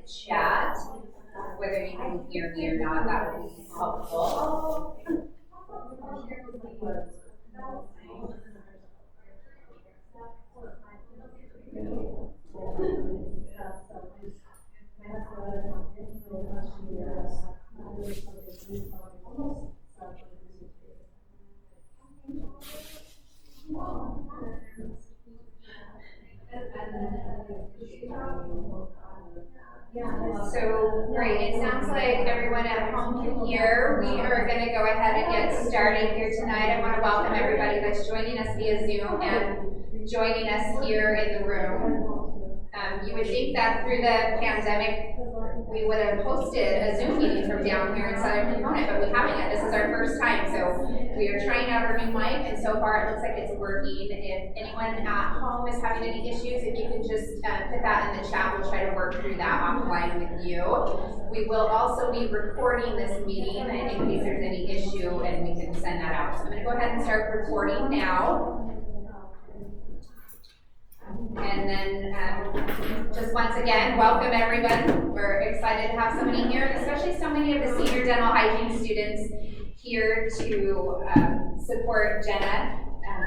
chat. Whether you can hear me or not, that would be helpful. So great, it sounds like everyone at home can hear. We are going to go ahead and get started here tonight. I want to welcome everybody that's joining us via Zoom and joining us here in the room. You would think that through the pandemic we would have hosted a Zoom meeting from down here in Southern Pomona, but we haven't yet. This is our first time, so we are trying out our new mic, and so far it looks like it's working. If anyone at home is having any issues, if you can just put that in the chat, we'll try to work through that offline with you. We will also be recording this meeting in case there's any issue, and we can send that out. So I'm going to go ahead and start recording now. And then just once again, welcome everyone. We're excited to have so many here, and especially so many of the senior dental hygiene students here to support Jenna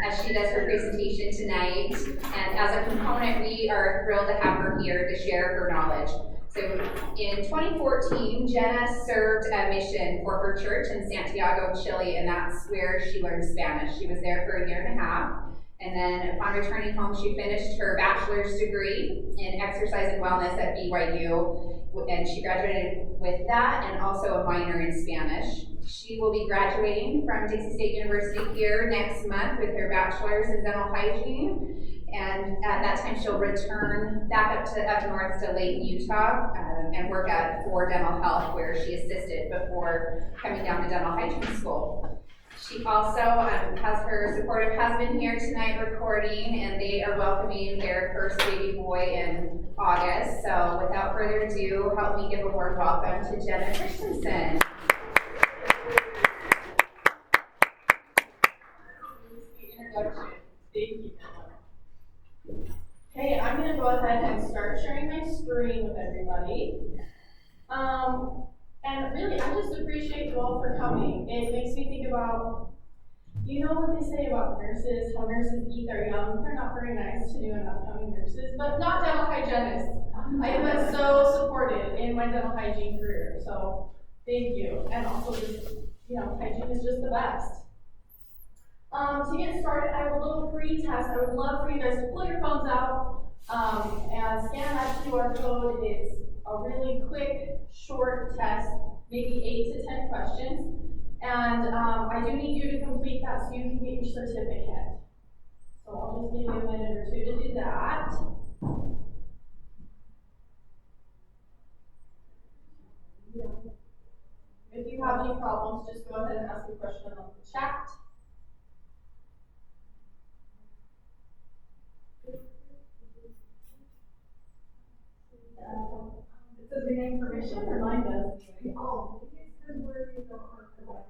as she does her presentation tonight. And as a component, we are thrilled to have her here to share her knowledge. So in 2014, Jenna served a mission for her church in Santiago, Chile, and that's where she learned Spanish. She was there for a year and a half. And then upon returning home, she finished her bachelor's degree in exercise and wellness at BYU, and she graduated with that and also a minor in Spanish. She will be graduating from Dixie State University here next month with her bachelor's in dental hygiene. And at that time, she'll return back up north to Layton, Utah, and work at For Dental Health, where she assisted before coming down to dental hygiene school. She also has her supportive husband here tonight recording, and they are welcoming their first baby boy in August. So without further ado, help me give a warm welcome to Jenna Christensen. Introduction. Thank you. Okay, I'm going to go ahead and start sharing my screen with everybody. And really, I just appreciate you all for coming. It makes me think about, you know what they say about nurses, how nurses eat their young. They're not very nice to new and upcoming nurses, but not dental hygienists. I have been so supported in my dental hygiene career, so thank you. And also just, hygiene is just the best. To get started, I have a little pre-test. I would love for you guys to pull your phones out and scan that QR code. It's a really quick, short test, maybe 8 to 10 questions. And I do need you to complete that so you can get your certificate. So I'll just give you a minute or two to do that. If you have any problems, just go ahead and ask a question on the chat. It says your name permission or mine does? Oh, it says where you don't have to write.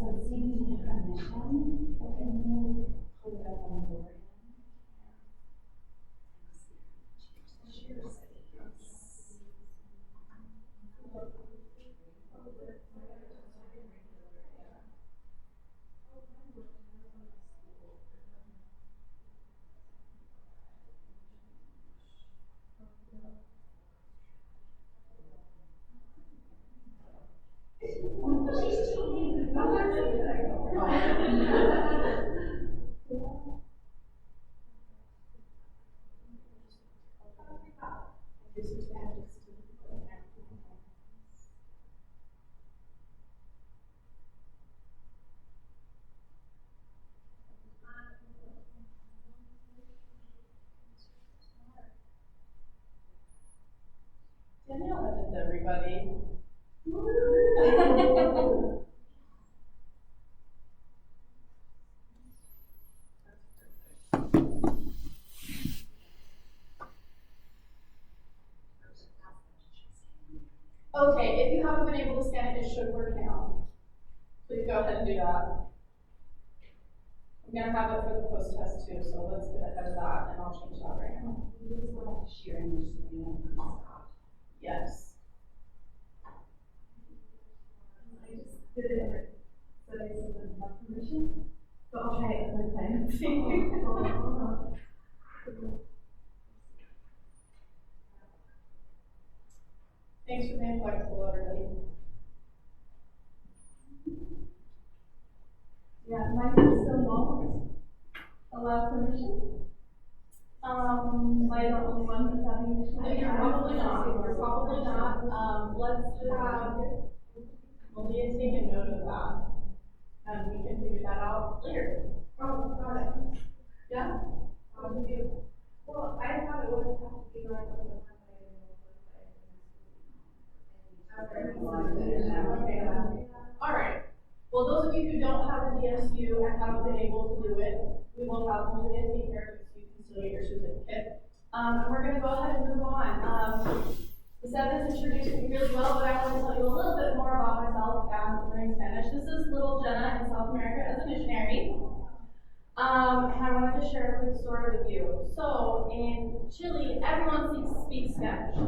So it seems you need permission. Can you put it up on the board? it should work now. Please go ahead and do that. I'm gonna have it for the post-test too, so let's get ahead of that, and I'll change that right now. You just go back to sharing your screen and stop. Yes. I just did it, so I didn't have permission. So I'll try it another time. Thanks for being flexible, everybody. Yeah, mine still won't allow permission. Am I the only one that's having this? You're probably not. You're probably not. Let's have Malia take a note of that, and we can figure that out later. Oh, got it. Yeah. Well, I thought it would have to be like on the Okay. All right. Well, those of you who don't have a DSU and haven't been able to do it, we will have Malia take care of it so you can still get your certificate. And we're going to go ahead and move on. The Sevens introduced me really well, but I want to tell you a little bit more about myself and learning Spanish. This is little Jenna in South America as a missionary. And I wanted to share a quick story with you. So, in Chile, everyone speaks Spanish.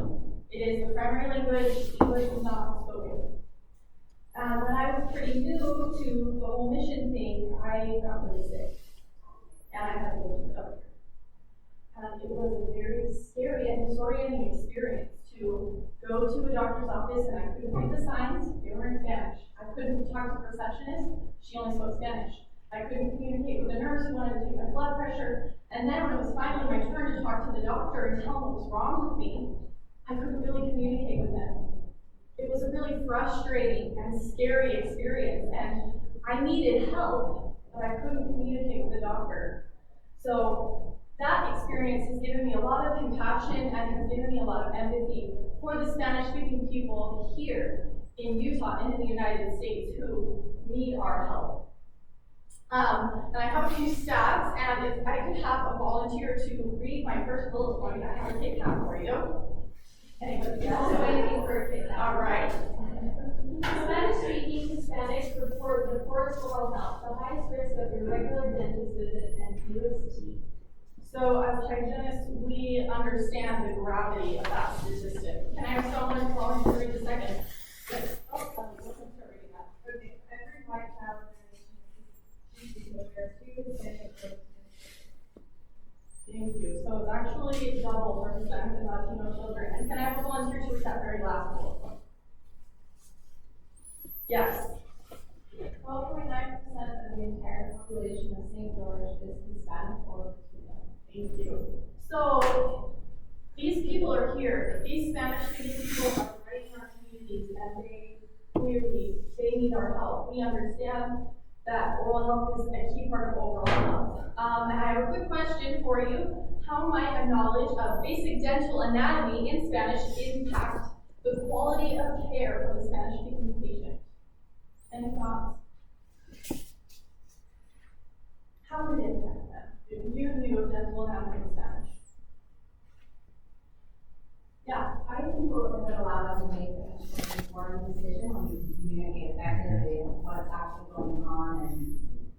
It is the primary language. English is not spoken. When I was pretty new to the whole mission thing, I got really sick. And I had to go to the doctor. And it was a very scary and disorienting experience to go to a doctor's office and I couldn't read the signs, they were in Spanish. I couldn't talk to the receptionist, she only spoke Spanish. I couldn't communicate with the nurse who wanted to take my blood pressure. And then when it was finally my turn to talk to the doctor and tell him what was wrong with me, I couldn't really communicate with him. It was a really frustrating and scary experience, and I needed help, but I couldn't communicate with the doctor. So that experience has given me a lot of compassion and has given me a lot of empathy for the Spanish-speaking people here in Utah and in the United States who need our help. And I have a few stats, and if I could have a volunteer to read my first bullet point, I have a take that for you. Anybody? Also waiting for it. All right. Spanish-speaking Hispanics report the poorest oral health, the highest risk of irregular dentist visits, and fewest teeth. So as hygienists, we understand the gravity of that statistic. Can I have someone volunteer to read the second? Yes. Oh, let's start reading that. Okay, every white child in the nation wears 2 Hispanic clothes. Thank you. So it's actually double for Hispanic and Latino children. And can I have a volunteer to read that very last bullet point? Yes. 12.9% of the entire population of St. George is Hispanic or Latino. Thank you. So these people are here. These Spanish-speaking people are right in our communities, and they need our help. We understand that oral health is a key part of overall health. And I have a quick question for you. How might a knowledge of basic dental anatomy in Spanish impact the quality of care for the Spanish-speaking patient? Any thoughts? How would it impact them if you knew dental anatomy in Spanish? Yeah. I think it would allow them to make an informed decision when you communicate effectively what's actually going on and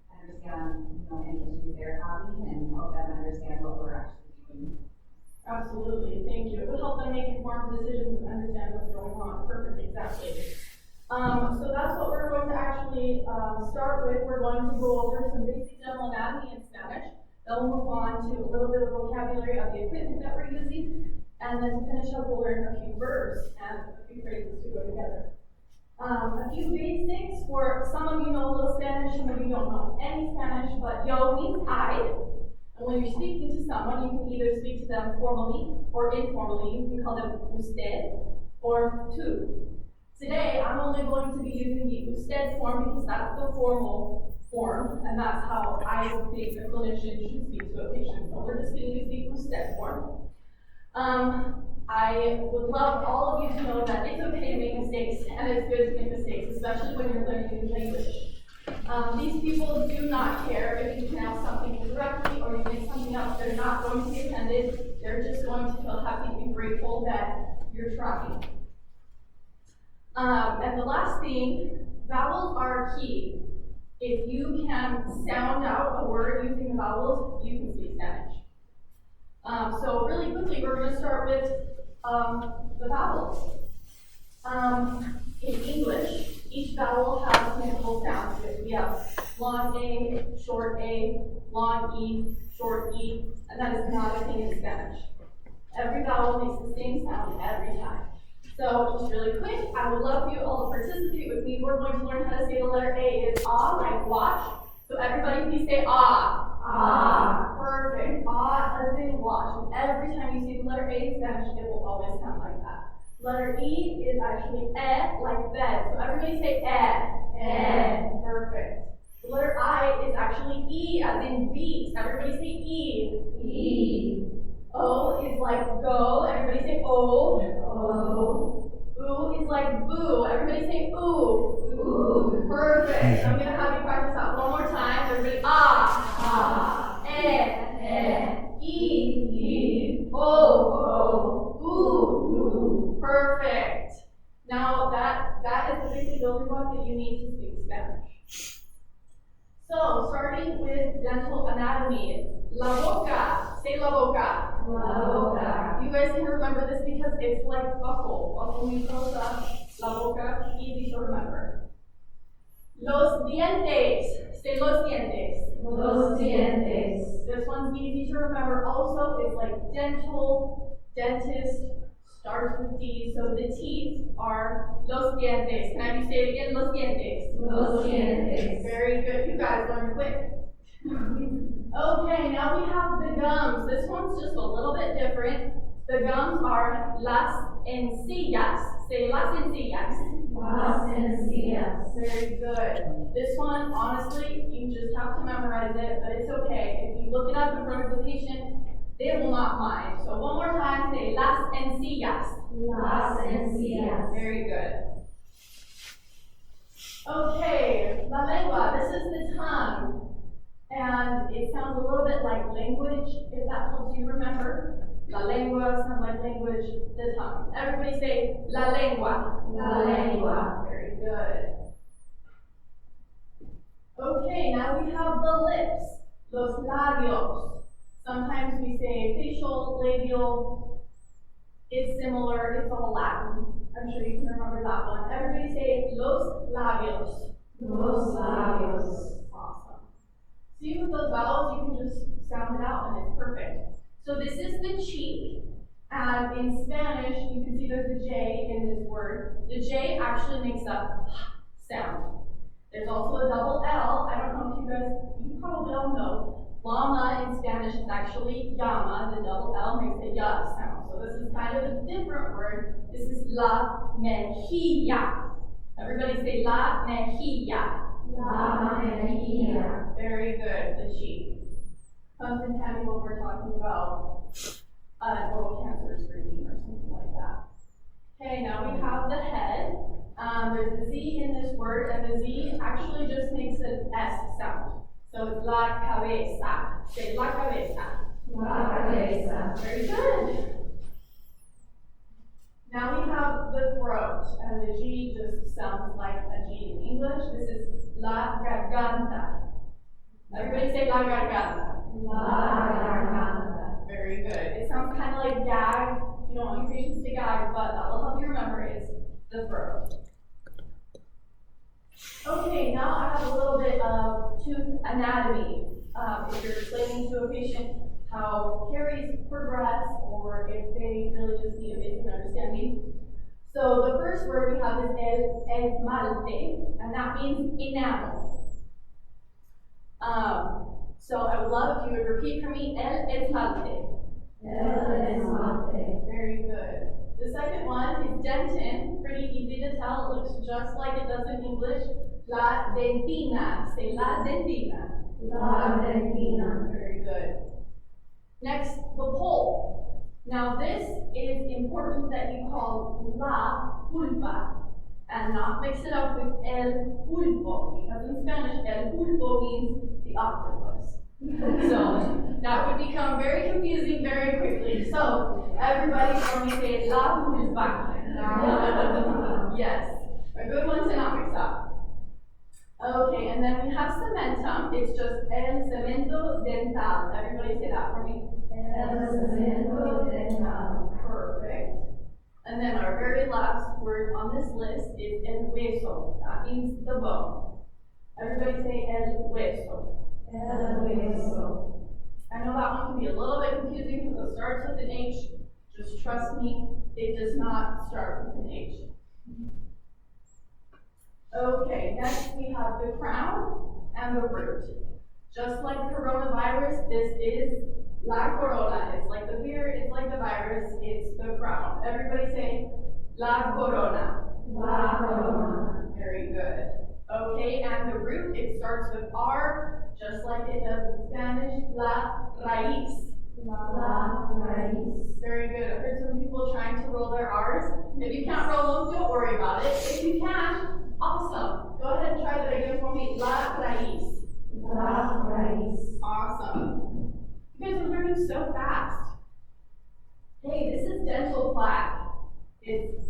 understand, any issues they're having and help them understand what we're actually doing. Absolutely, thank you. It would help them make informed decisions and understand what's going on. Perfect, exactly. So that's what we're going to actually start with. We're going to go over some basic dental anatomy in Spanish. Then we'll move on to a little bit of vocabulary of the equipment that we're using. And then to finish up, we'll learn a few verbs and a few phrases to go together. A few basics for some of you know a little Spanish, some of you don't know any Spanish, but yo means I. And when you're speaking to someone, you can either speak to them formally or informally. You can call them usted or tú. Today, I'm only going to be using the usted form because that's the formal form, and that's how I think a clinician should speak to a patient. So we're just going to use the usted form. I would love all of you to know that it's okay to make mistakes, and it's good to make mistakes, especially when you're learning new language. These people do not care if you pronounce something incorrectly or you make something up. They're not going to be offended. They're just going to feel happy and grateful that you're trying. And the last thing, vowels are key. If you can sound out a word using the vowels, you can speak Spanish. So really quickly, we're going to start with the vowels. In English, each vowel has multiple sounds. We have long A, short A, long E, short E, and that is not a thing in Spanish. Every vowel makes the same sound every time. So just really quick, I would love for you all to participate with me. We're going to learn how to say the letter A. It's ah, like watch. So everybody please say ah. Ah. Perfect. Ah as in watch. And every time you see the letter A in Spanish, it will always sound like that. Letter E is actually like bed. So everybody say Perfect. The letter I is actually E as in beat. Everybody say E. O is like go. Everybody say O. Oo is like boo. Everybody say ooh. Perfect. I'm gonna have you practice that one more time. Everybody ah. E. O. Ooh. Perfect. Now that is the basic building block that you need to speak Spanish. So starting with dental anatomy. La boca. Say la boca. You guys can remember this because it's like buckle mucosa, la boca, easy to remember. Los dientes. Say los dientes. This one's easy to remember also. It's like dental, dentist, starts with D. So the teeth are los dientes. Can I have you say it again? Los dientes. Very good. You guys learn quick. Okay, now we have the gums. This one's just a little bit different. The gums are las encías. Say las encías. Very good. This one, honestly, you just have to memorize it, but it's okay. If you look it up in front of the patient, they will not mind. So one more time, say las encías. Very good. Okay, la lengua. This is the tongue. And it sounds a little bit like language, if that helps you remember. La lengua sounds like language, the tongue. Everybody say la lengua. Very good. Okay, now we have the lips, los labios. Sometimes we say facial, labial. It's similar, it's all Latin. I'm sure you can remember that one. Everybody say los labios. Awesome. See, with those vowels, you can just sound it out and it's perfect. So this is the cheek, and in Spanish, you can see there's a J in this word. The J actually makes a sound. There's also a double L. I don't know if you probably all know. Llama in Spanish is actually llama. The double L makes a ya sound. So this is kind of a different word. This is la mejilla. Everybody say la mejilla. Very good, the cheek. Comes in handy when we're talking about oral cancer screening or something like that. Okay, now we have the head. There's a Z in this word, and the Z actually just makes an S sound. So it's la cabeza. Say la cabeza. Very good. Now we have the throat, and the G just sounds like a G in English. This is la garganta. Everybody say la garganta. Very good. It sounds kind of like gag. You don't want your patients to gag, but that will help you remember is the throat. Okay, now I have a little bit of tooth anatomy. If you're explaining to a patient how caries progress, or if they really just need a basic understanding. So the first word we have is el esmalte, and that means enamel. So I would love if you would repeat for me, el esmalte. Very good. The second one is dentin, pretty easy to tell. It looks just like it does in English. La dentina. Say la dentina. Very good. Next, the pulp. Now this is important that you call la pulpa and not mix it up with el pulpo, because in Spanish, el pulpo means the octopus. So that would become very confusing very quickly. So everybody for me say la pulpa. Yes. A good one to not mix up. Okay, and then we have cementum. It's just el cemento dental. Everybody say that for me. El cemento dental. Perfect. And then our very last word on this list is el hueso. That means the bone. Everybody say el hueso. El hueso. I know that one can be a little bit confusing because it starts with an H. Just trust me, it does not start with an H. Okay, next we have the crown and the root. Just like coronavirus, this is la corona. It's like the beer, it's like the virus, it's the crown. Everybody say la corona. La corona. Very good. Okay, and the root, it starts with R, just like it does in Spanish, la raíz. La raíz. Very good. I heard some people trying to roll their R's. If you can't roll them, don't worry about it. If you can, awesome. Go ahead and try that again for me. La raíz. La raíz. Awesome. You guys are learning so fast. Hey, this is dental plaque. It's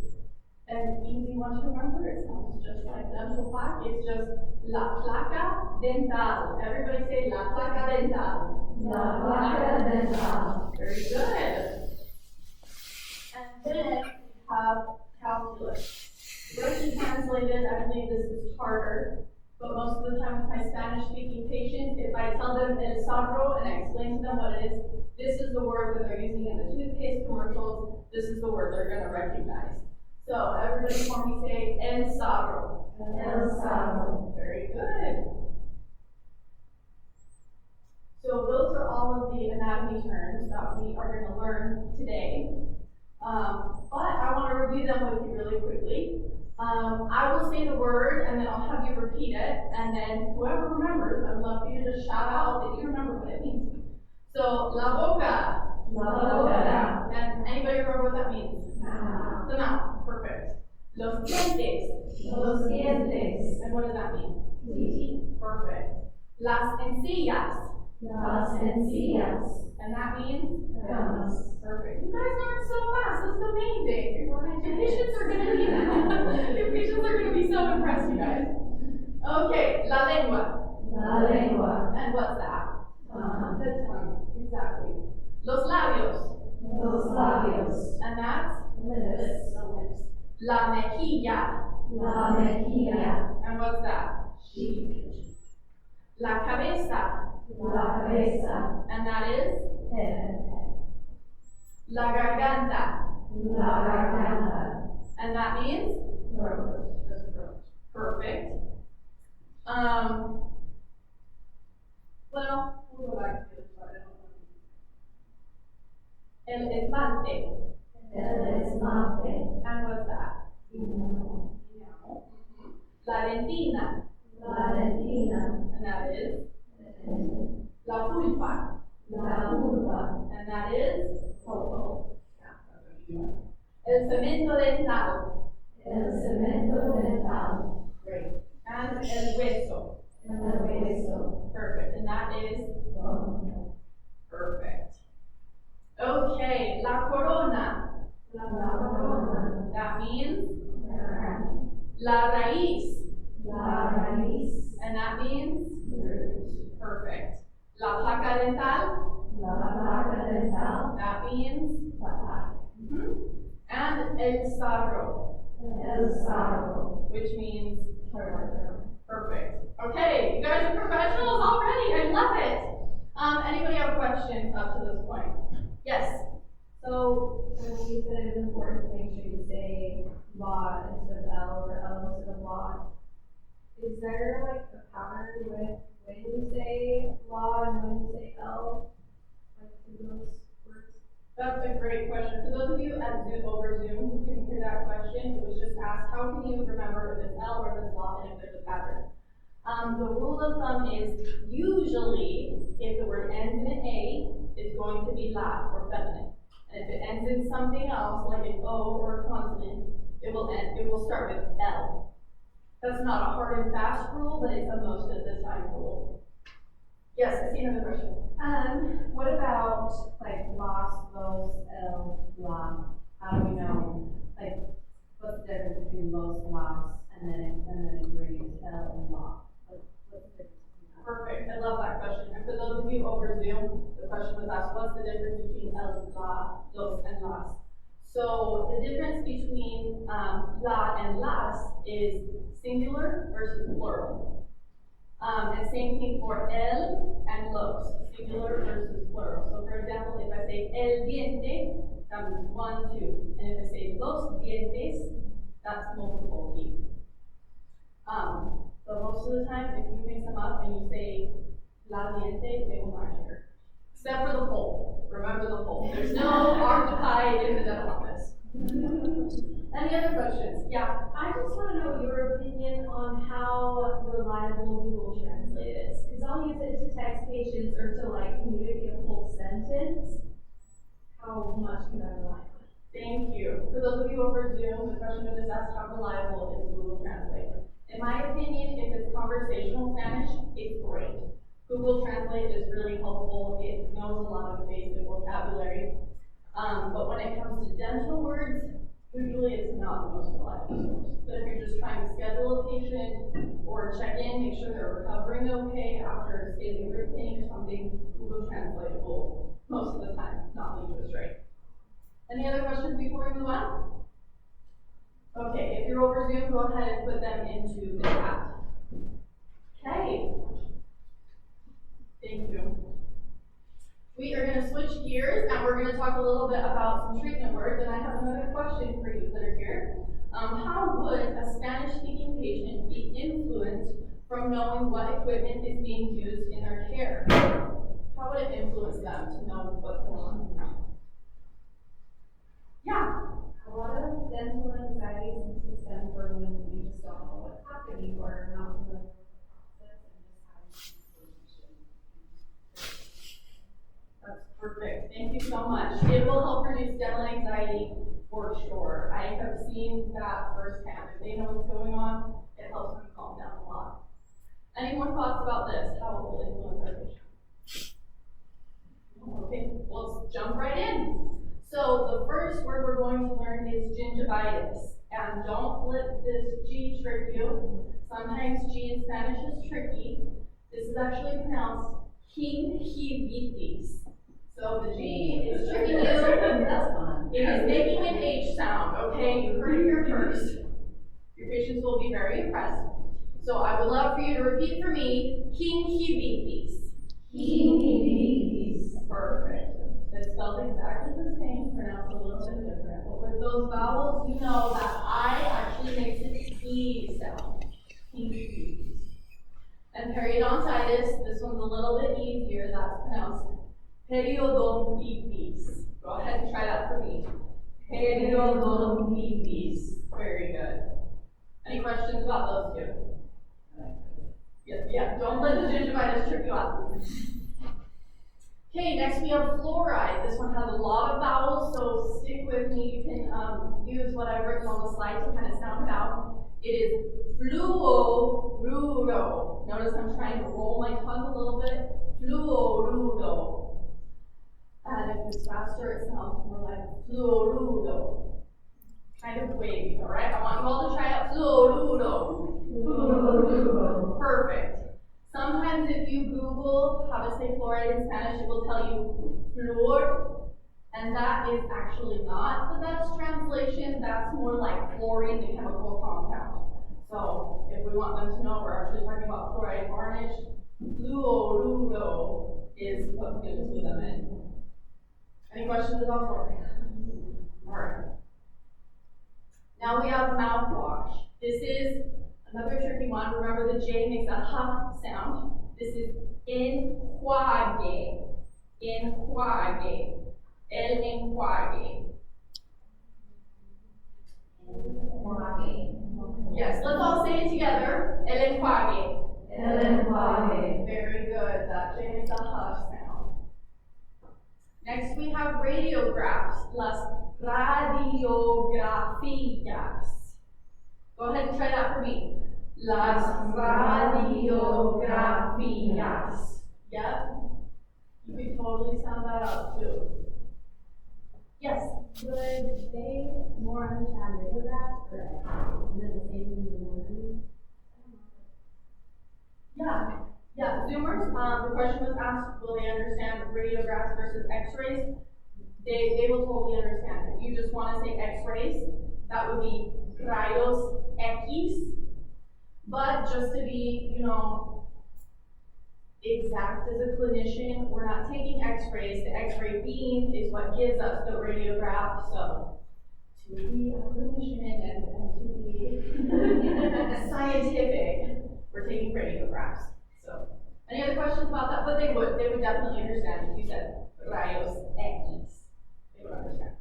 an easy one to remember. It sounds just like dental plaque. It's just la placa dental. Everybody say la placa dental. La placa dental. Very good. And then we have calculus. Directly translated, I believe this is harder. But most of the time with my Spanish-speaking patients, if I tell them el sabro and I explain to them what it is, this is the word that they're using in the toothpaste commercials. This is the word they're going to recognize. So everybody for me say el sabro. El sabro. Very good. So those are all of the anatomy terms that we are going to learn today. But I want to review them with you really quickly. I will say the word and then I'll have you repeat it. And then whoever remembers, I would love for you to just shout out that you remember what it means. So, la boca. La boca. And anybody remember what that means? Mouth. The mouth. Perfect. Los dientes. Los dientes. And what does that mean? Teeth. Perfect. Las encías. Las encías. And that means? Gums. Perfect. You guys learned so fast. This is amazing. Your patients are going to be your patients are going to be so impressed, you guys. Okay, la lengua. La lengua. And what's that? Tongue. The tongue. Exactly. Los labios. Los labios. And that's? Lips. The lips. La mejilla. La mejilla. And what's that? Cheek. La cabeza. La cabeza. And that is? Head. La garganta. La garganta. And that means? Throat. The throat. Perfect. Well, we'll go back to the other side. El esmalte. El esmalte. And what's that? No. La dentina. La dentina. And that is? La pulpa. La pulpa. And that is? El cemento dental. El cemento dental. Great. And el hueso. El hueso. Perfect. And that is? Bone. Perfect. Okay, la corona. La corona. That means? Crown. La raíz. La raíz. And that means? Root. Perfect. La placa dental. La placa dental. That means? Placa. And el sabro, El sabro. which means? Throat. Perfect. Okay, you guys are professionals already. I love it. Anybody have questions up to this point? Yes. So, when you said it was important to make sure you say law instead of L or L instead of law, is there like a pattern with when you say law and when you say L? Like to those words? That's a great question. For those of you at Zoom over Zoom who couldn't hear that question, it was just asked, how can you remember if it's L or if it's law and if there's a pattern? The rule of thumb is usually if the word ends in an A, it's going to be la or feminine. And if it ends in something else, like an O or a consonant, it will start with L. That's not a hard and fast rule, but it's a most of the time rule. Yes, I see another question. What about like los, la? How do we know? Like, what's the difference between los, and asked, what's the difference between el, la, los, and las? So the difference between la and las is singular versus plural. And same thing for el and los, singular versus plural. So for example, if I say el diente, that means one, two. And if I say los dientes, that's multiple teeth. So most of the time, if you mix them up and you say la diente, they will not care. Except for the pole. Remember the pole. There's no octopi in the dental office. Any other questions? Yeah. I just want to know your opinion on how reliable Google Translate is. Because I'll use it to text patients or to like communicate a whole sentence. How much can I rely on it? Thank you. For those of you over Zoom, the question was just asked, how reliable is Google Translate? In my opinion, if it's conversational Spanish, it's great. Google Translate is really helpful. It knows a lot of basic vocabulary. But when it comes to dental words, usually it's not the most reliable source. But if you're just trying to schedule a patient or check in, make sure they're recovering okay after scaling root pain or something, Google Translate will, most of the time, not lead you astray. Any other questions before we move on? Okay, if you're over Zoom, go ahead and put them into the chat. Okay. Thank you. We are going to switch gears and we're going to talk a little bit about some treatment words. And I have another question for you that are here. How would a Spanish-speaking patient be influenced from knowing what equipment is being used in their care? How would it influence them to know what's going on? Yeah. A lot of dental anxiety seems to stem from when you just don't know what's happening or not familiar with the process and just having information. That's perfect. Thank you so much. It will help reduce dental anxiety for sure. I have seen that firsthand. If they know what's going on, it helps them calm down a lot. Any more thoughts about this? How it will influence our patient? Okay, well, let's jump right in. So the first word we're going to learn is gingivitis. And don't let this G trick you. Sometimes G in Spanish is tricky. This is actually pronounced gingivitis. So the G is tricking you. That's fun. It is making an H sound, okay? You heard it here first. Your patients will be very impressed. So I would love for you to repeat for me, gingivitis. Gingivitis. Perfect. It's spelled exactly the same, pronounced a little bit different. But with those vowels, you know that I actually makes an E sound. Gingivitis. And periodontitis, this one's a little bit easier. That's pronounced periodontitis. Go ahead and try that for me. Periodontitis. Very good. Any questions about those two? Yeah, don't let the gingivitis trip you up. Okay, next we have fluoride. This one has a lot of vowels, so stick with me. You can use what I've written on the slide to kind of sound it out. It is fluorudo. Notice I'm trying to roll my tongue a little bit. Fluorudo. And if it's faster, it sounds more like fluorudo. Kind of wavy, all right? I want you all to try out fluorudo. Perfect. Sometimes if you Google how to say fluoride in Spanish, it will tell you fluor, and that is actually not the best translation. That's more like fluorine, the chemical compound. So if we want them to know we're actually talking about fluoride varnish, fluorudo is what's going to clue them in. Any questions about fluoride? All right. Now we have mouthwash. This is another tricky one. Remember the J makes a H sound. This is enjuague. Enjuague. El enjuague. Yes, let's all say it together. El enjuague. El enjuague. Very good. That J makes a H sound. Next we have radiographs. Las radiografías. Go ahead and try that for me. Las radiografías. Yep. You can totally sound that out too. Yes? Would they more understand radiographs or is it the same thing in the word? Yeah. Yeah, Zoomers, the question was asked, will they understand radiographs versus x-rays? They will totally understand. If you just want to say x-rays, that would be rayos X. But just to be, exact as a clinician, we're not taking x-rays. The x-ray beam is what gives us the radiograph. So to be a clinician and to be scientific, we're taking radiographs. So any other questions about that? But they would definitely understand if you said rayos X. They would understand.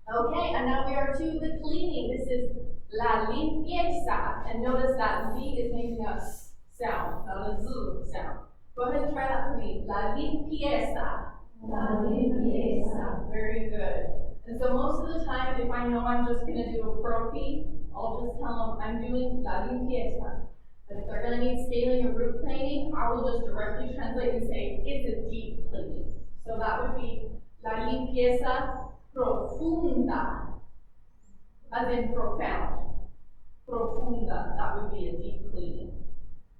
Okay, and now we are to the cleaning. This is la limpieza. And notice that Z is making a S sound, not a Z sound. Go ahead and try that for me. La limpieza. La limpieza. Very good. And so most of the time, if I know I'm just going to do a prophy, I'll just tell them I'm doing la limpieza. But if they're going to need scaling or root planing, I will just directly translate and say it's a deep cleaning. So that would be la limpieza profunda, as in profound. Profunda, that would be a deep cleaning.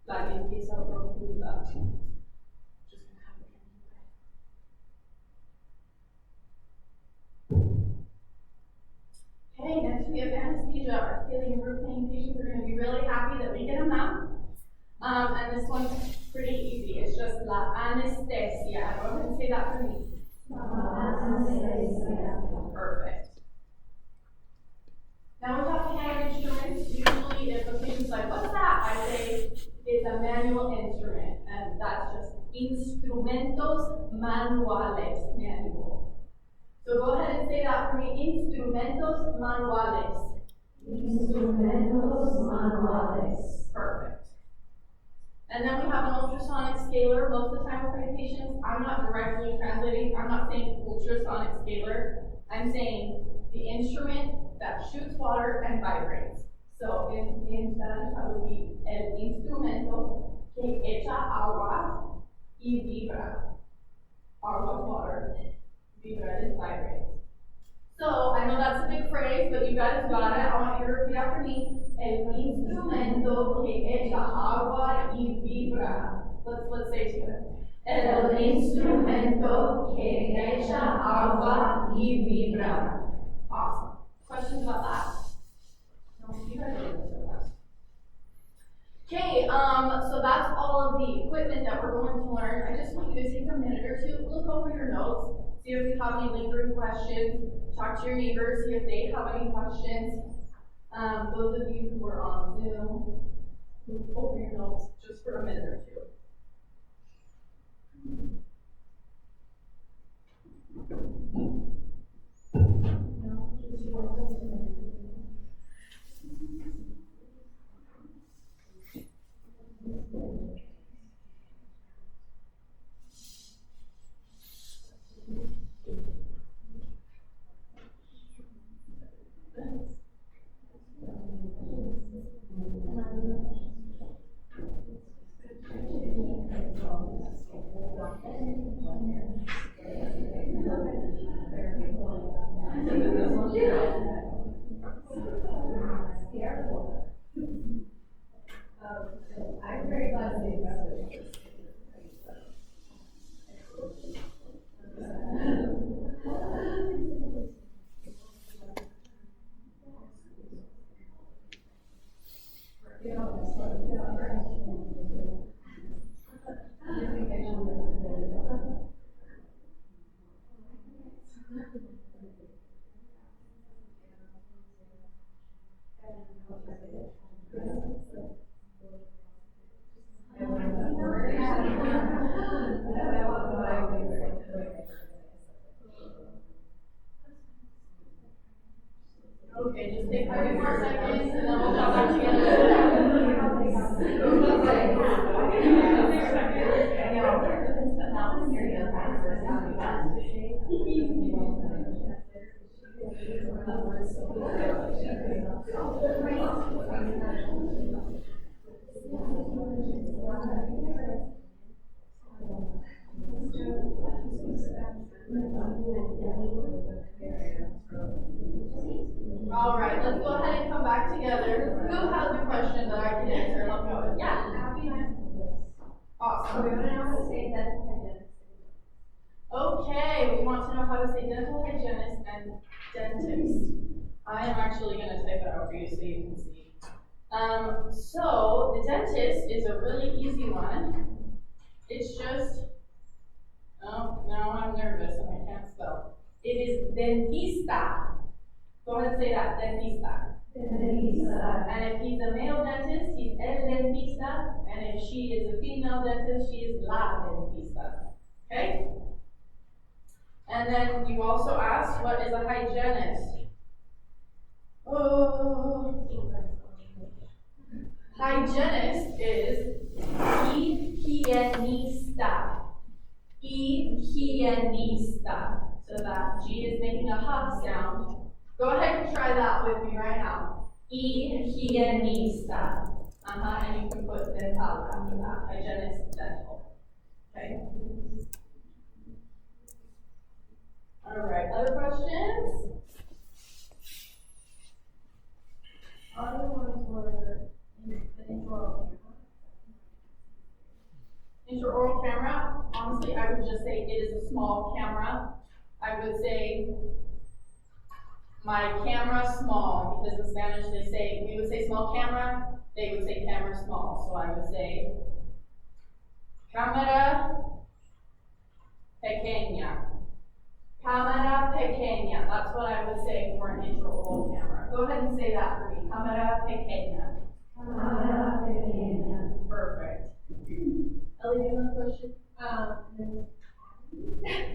La limpieza profunda. Just gonna have it anyway. Okay, next we have anesthesia. Our scaling and root planing patients are going to be really happy that we get them now. And this one's pretty easy. It's just la anestesia. Go ahead and say that for me. Perfect. Now we're talking about instruments. Usually if a patient's like, what's that? I say it's a manual instrument, and that's just instrumentos manuales, manual. So go ahead and say that for me, instrumentos manuales. Instrumentos manuales. Perfect. And then we have an ultrasonic scaler. Most of the time with my patients, I'm not directly translating. I'm not saying ultrasonic scaler. I'm saying the instrument that shoots water and vibrates. So in Spanish, that would be el instrumento que echa agua y vibra. Agua is water, vibra is vibrates. So I know that's a big phrase, but you guys got it. I want you to repeat after me. El instrumento que echa agua y vibra. Let's say it together. El instrumento que echa agua y vibra. Awesome. Questions about that? No, you guys are doing so fast. Okay, so that's all of the equipment that we're going to learn. I just want you to take a minute or two, look over your notes, see if you have any lingering questions, talk to your neighbors, see if they have any questions. Those of you who are on Zoom, look over your notes just for a minute or two. I'm very glad to see that. Okay, just take 30 more seconds and then we'll come back together. All right, let's go ahead and come back together. Who has question that I can answer and help you out with. Yeah, Happy night. awesome. So we wanna know how to say dental hygienist. Okay, we want to know how to say dental hygienist and dentist. I am actually gonna type it out for you so you can see. So the dentist is a really easy one. It's just, oh, now I'm nervous and I can't spell. It is dentista. Go ahead and say that, dentista. And if he's a male dentist, he's el dentista. And if she is a female dentist, she is la dentista. Okay? And then you also asked, what is a hygienist? Oh, hygienist is higienista. Higienista. So that G is making a H sound. Go ahead and try that with me right now. Higienista. And you can put dental after that. Hygienist, dental. Okay? All right, other questions? Other ones were the intraoral camera. Intraoral camera, honestly, I would just say it is a small camera. I would say my camera small, because in Spanish we would say small camera, they would say camera small. So I would say cámara pequeña. Cámara pequeña. That's what I would say for an intraoral camera. Go ahead and say that for me. Cámara pequeña. Cámara pequeña. Perfect. Ellie, do you have a question?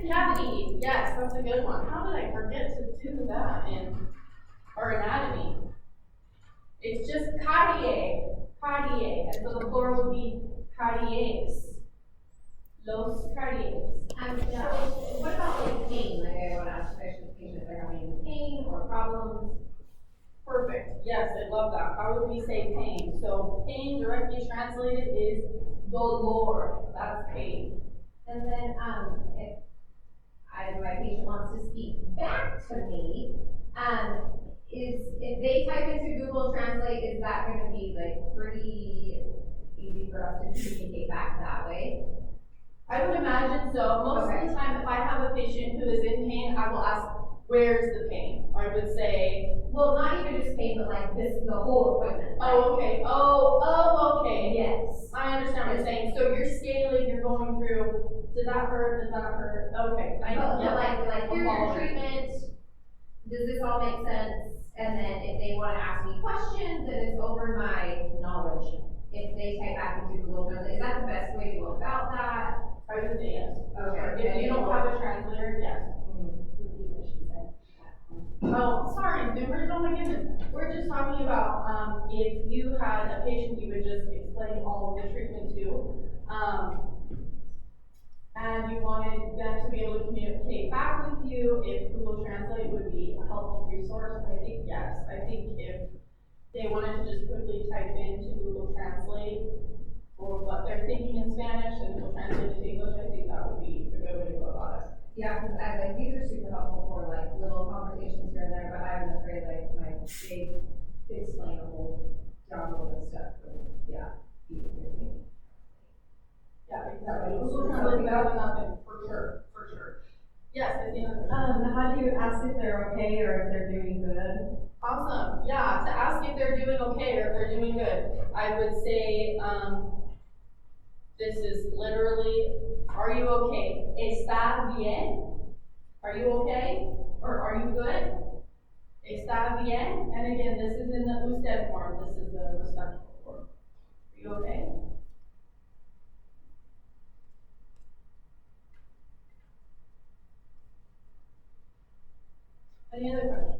Cavity, yes, that's a good one. How did I forget to do that in our anatomy? It's just cardiac, and so the plural would be cardiacs. Los cardiacs. So what about like pain? Like I want to ask especially patients if they're having pain or problems. Perfect, yes, I love that. How would we say pain? So pain directly translated is dolor, that's pain. And then if my patient wants to speak back to me, if they type into Google Translate, is that going to be like pretty easy for us to communicate back that way? I would imagine so. Most of the time, if I have a patient who is in pain, I will ask, where's the pain? I would say, well, not even just pain, but like the whole equipment. oh, okay. Oh, okay. Yes. I understand what you're saying. So you're scaling, you're going through, did that hurt? Does that hurt? Okay. But like here's your treatment. Does this all make sense? And then if they want to ask me questions, then it's over my knowledge. If they type back into Google Translate, is that the best way to go about that? I would say yes. Okay. If you don't have a translator, yes. Oh, sorry, Zoomers, oh my goodness. We're just talking about, if you had a patient you would just explain all of the treatment to, and you wanted them to be able to communicate back with you, if Google Translate would be a helpful resource, I think yes. I think if they wanted to just quickly type into Google Translate for what they're thinking in Spanish and it will translate it to English, I think that would be a good way to go about it. Yeah, because like these are super helpful for like little conversations here and there, but I'm afraid like my big explainable download and stuff. Yeah. Yeah, exactly. Google Translate better than nothing, for sure. Yes, I see another. How do you ask if they're okay or if they're doing good? Awesome. Yeah, to ask if they're doing okay or if they're doing good, I would say, this is literally, are you okay? ¿Está bien? Are you okay? Or are you good? ¿Está bien? And again, this is in the usted form. This is the respectful form. Are you okay? Any other questions?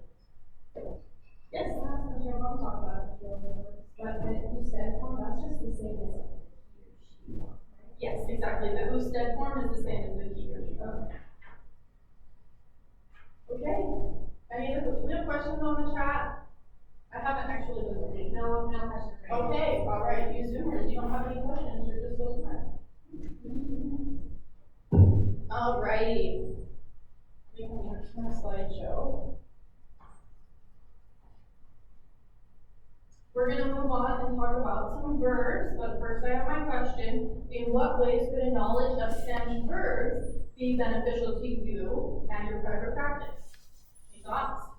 Yes? I'll talk about it. But you said, that's just the same as he or she wants, right? Yes, exactly. The usted form is the same as the he or she. Okay. Any other, do we have questions on the chat? I haven't actually been looking. No questions. Okay, all right. You Zoomers, you don't have any questions. You're just so smart. All righty. We can turn to my slideshow. We're gonna move on and talk about some verbs, but first I have my question. In what ways could a knowledge of Spanish verbs be beneficial to you and your private practice? Any thoughts?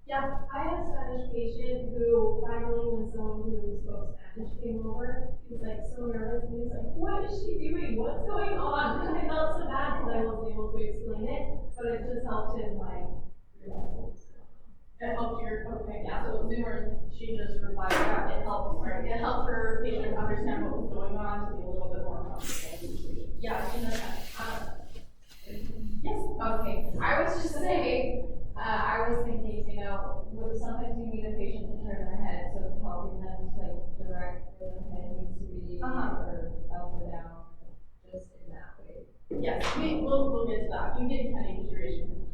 Yeah, I had a Spanish patient who finally, when someone who spoke Spanish came over, he was like so nervous and he was like, what is she doing? What's going on? And I felt so bad because I wasn't able to explain it, but it just helped him like realize what was going on. It helped your, okay, yeah, so Zoomer, she just replied, yeah, it helped, right? It helped her patient understand what was going on to be a little bit more comfortable. Yeah, you know that. Yes. Okay, I was just saying, I was thinking, you know, sometimes you need a patient to turn their head, so helping them to like direct where their head needs to be, or up or down, just in that way. Yes, we'll get to that. You did kind of use your Asian.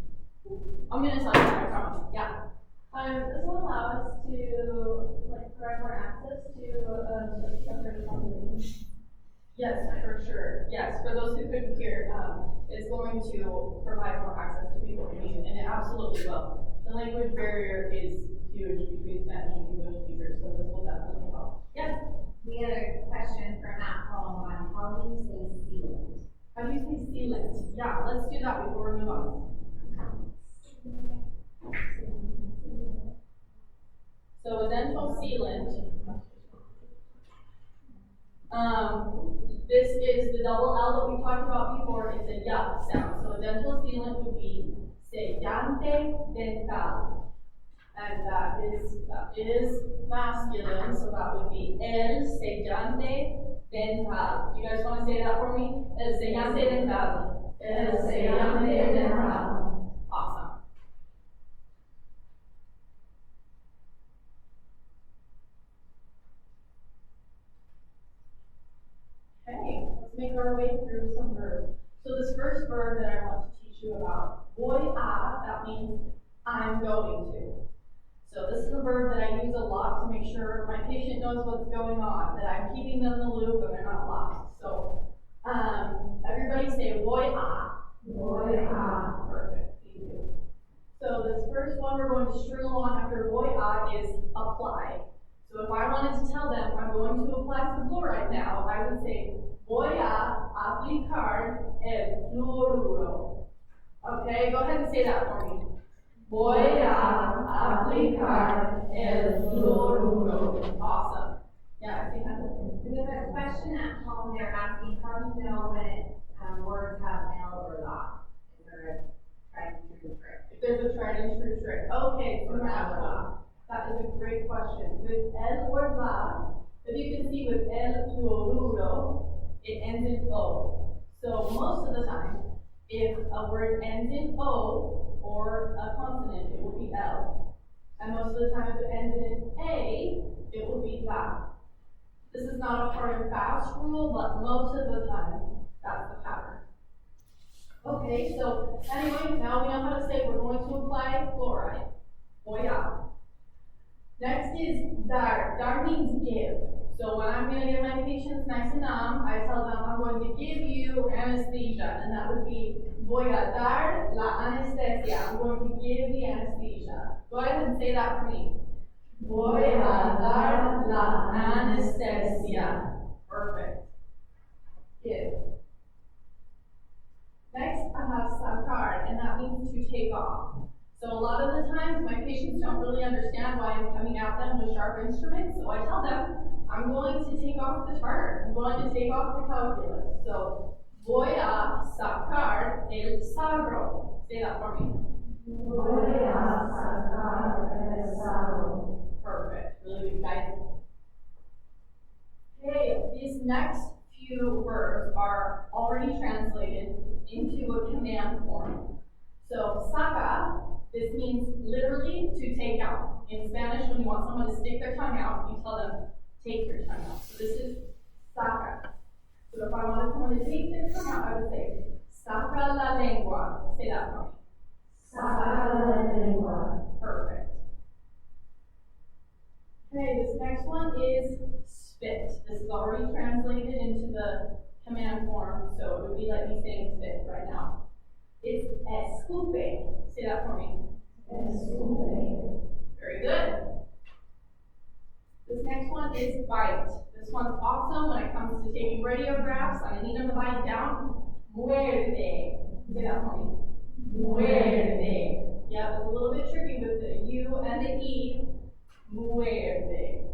I'm gonna tell you, I promise. Yeah. This will allow us to like provide more access to like separate populations. Yes, for sure. Yes, for those who couldn't hear, it's going to provide more access to people who need it, and it absolutely will. The language barrier is huge between Spanish and English speakers, so this will definitely help. Yes. We had a question from at home on how do you say sealant? How do you say sealant? Yeah, let's do that before we move on. So a dental sealant. This is the double L that we talked about before. It's a y sound. So a dental sealant would be sellante dental. And that is masculine, so that would be el sellante dental. Do you guys want to say that for me? El sellante dental. El sellante dental. Awesome. Okay, let's make our way through some verbs. So this first verb that I want to teach you about, voy a, that means I'm going to. So this is a verb that I use a lot to make sure my patient knows what's going on, that I'm keeping them in the loop and they're not lost. So everybody say voy a. Voy a. Perfect, thank you. So this first one we're going to stream along after voy a is apply. So if I wanted to tell them I'm going to apply some fluoride now, I would say voy a aplicar el fluoruro. Okay, go ahead and say that for me. Voy a aplicar el fluoruro. Awesome. Yeah, I think that's it. We have a question at home. They're asking, how do you know when words have L or la? Is there a tried and true trick? If there's a tried and true trick. Okay, so that is a great question. With el or la, if you can see with el fluoruro, it ends in o. So most of the time, if a word ends in o or a consonant, it will be l. And most of the time, if it ends in a, it will be la. This is not a hard and fast rule, but most of the time, that's the pattern. Okay, so anyway, now we know how to say we're going to apply fluoride. Voy a. Next is dar. Dar means give. So when I'm going to get my patients nice and numb, I tell them I'm going to give you anesthesia, and that would be voy a dar la anestesia. I'm going to give the anesthesia. Go ahead and say that for me. Voy a dar la anestesia. Perfect. Give. Next, I have sacar, and that means to take off. So a lot of the times, my patients don't really understand why I'm coming at them with sharp instruments, so I tell them, I'm going to take off the tartar. I'm going to take off the calculus. So, voy a sacar el sagro. Say that for me. Voy a sacar el sagro. Perfect. Really good, guys. Okay, these next few verbs are already translated into a command form. So, saca, this means literally to take out. In Spanish, when you want someone to stick their tongue out, you tell them, take your tongue out. So this is saca. So if I wanted someone to take their tongue out, I would say, saca la lengua. Say that for me. Saca la lengua. Perfect. Okay, this next one is spit. This is already translated into the command form, so it would be like me saying spit right now. It's escupe. Say that for me. Escupe. Very good. This next one is bite. This one's awesome when it comes to taking radiographs. I need them to bite down. Muerde. Say that for me. Muerde. Yeah, it's a little bit tricky with the U and the E. Muerde.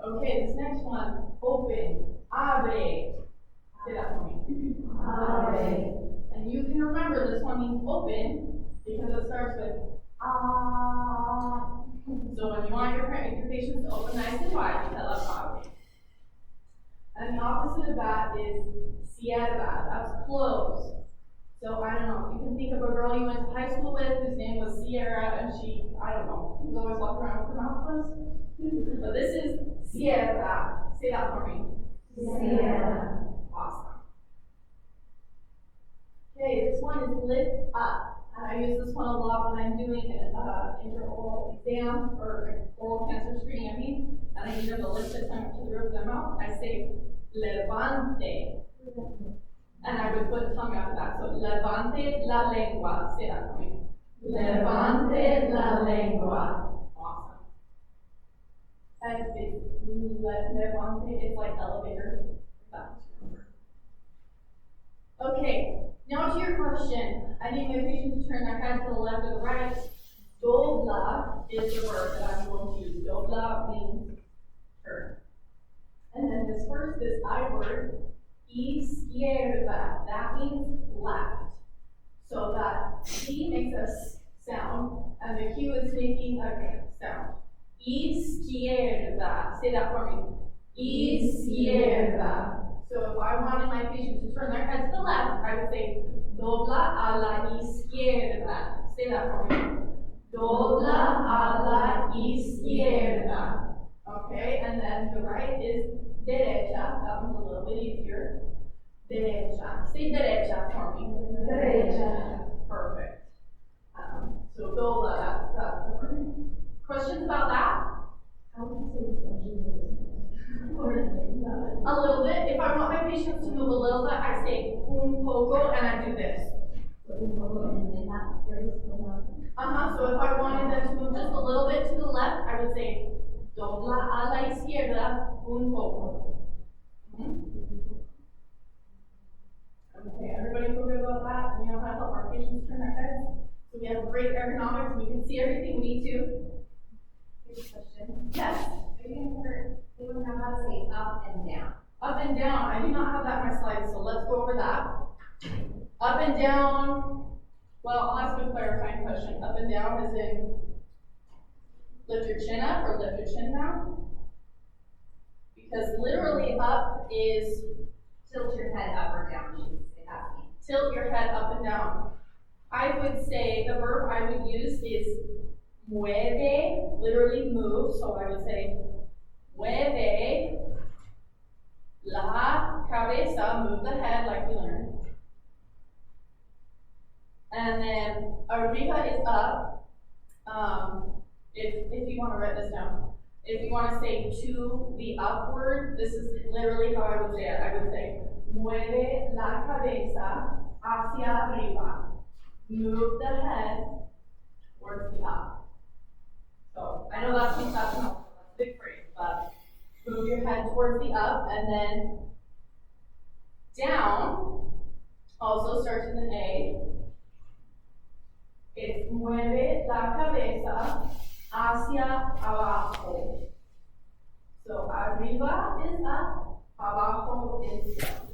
Okay, this next one, open. Abre. Say that for me. Abre. And you can remember this one means open because it starts with ah. So when you want your patients to open nice and wide, you tell us abre. And the opposite of that is cierra. That's close. So I don't know, you can think of a girl you went to high school with whose name was Sierra, and she, I don't know, was always walking around with her mouth closed. So this is Sierra. Say that for me. Sierra. Awesome. Okay, this one is lift up. And I use this one a lot when I'm doing an intraoral exam or oral cancer screening, and I need them to lift the tongue up to the roof of their mouth. I say, levante. And I would put tongue after that. So, levante la lengua. Say that for me. Levante la lengua. Awesome. And levante is like elevator. Okay, now to your question. I need my patient to turn their head to the left or the right. Dobla is the word that I'm going to use. Dobla means turn. And then this I word, izquierda, that means left. So that E makes a sound, and the Q is making a sound. Izquierda. Say that for me. Izquierda. So if I wanted my patient to turn their head to the left, I would say, dobla a la izquierda. Say that for me. Dobla a la izquierda. Okay, and then the right is derecha. That one's a little bit easier. Derecha. Say derecha for me. Derecha. Perfect. So dobla, that's the word. Questions about that? How would you say this A little bit. If I want my patients to move a little bit, I say un poco and I do this. So if I wanted them to move just a little bit to the left, I would say dobla a la izquierda un poco. Okay, everybody feel good about that? We know how to help our patients turn their heads. So we have great ergonomics. We can see everything we need to. Question. Yes. Are you going to hear, they would know how to say up and down. Up and down. I do not have that in my slides, so let's go over that. Up and down. Well, I'll ask a clarifying question. Up and down is in lift your chin up or lift your chin down? Because literally up is Tilt your head up or down, she's asking. tilt your head up and down. I would say the verb I would use is mueve, literally move. So I would say mueve la cabeza, move the head like we learned. And then arriba is up. If you want to write this down. If you want to say to the upward, this is literally how I would say it. I would say, mueve la cabeza hacia arriba. Move the head towards the up. So, I know that's a big phrase, but move your head towards the up, and then down also starts with an A. It's mueve la cabeza hacia abajo. So arriba is up, abajo is down.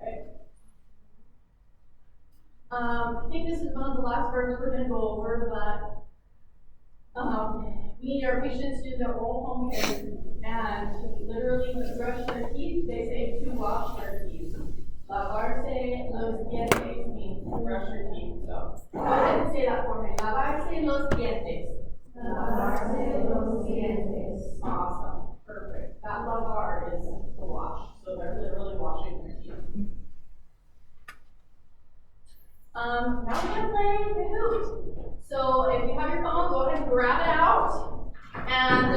Okay. I think this is one of the last verbs we're going to go over, but we need our patients to do their oral home care, and literally when they brush their teeth, they say to wash their teeth. Lavarse los dientes means to brush your teeth. So go ahead and say that for me. Lavarse los dientes. Lavarse los dientes. Awesome. Perfect. That lavar is to wash. So they're literally washing their teeth. Now we're going to play Kahoot. So if you have your phone, go ahead and grab it out. And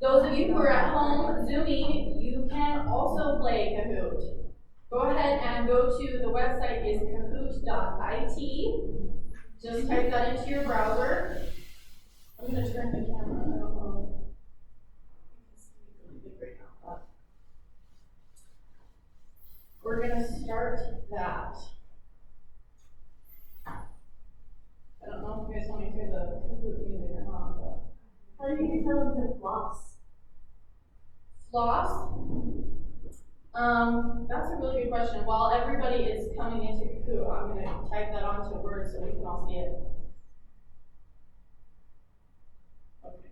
Those of you who are at home Zooming, you can also play Kahoot. Go ahead and go to the website is kahoot.it. Just type that into your browser. I'm going to turn the camera. I don't know. It's really big right now, but we're going to start that. I don't know if you guys want to hear the Kahoot music or not, but. How do you tell them to floss? Floss? That's a really good question. While everybody is coming into Kahoot, I'm going to type that onto Word so we can all see it. Okay.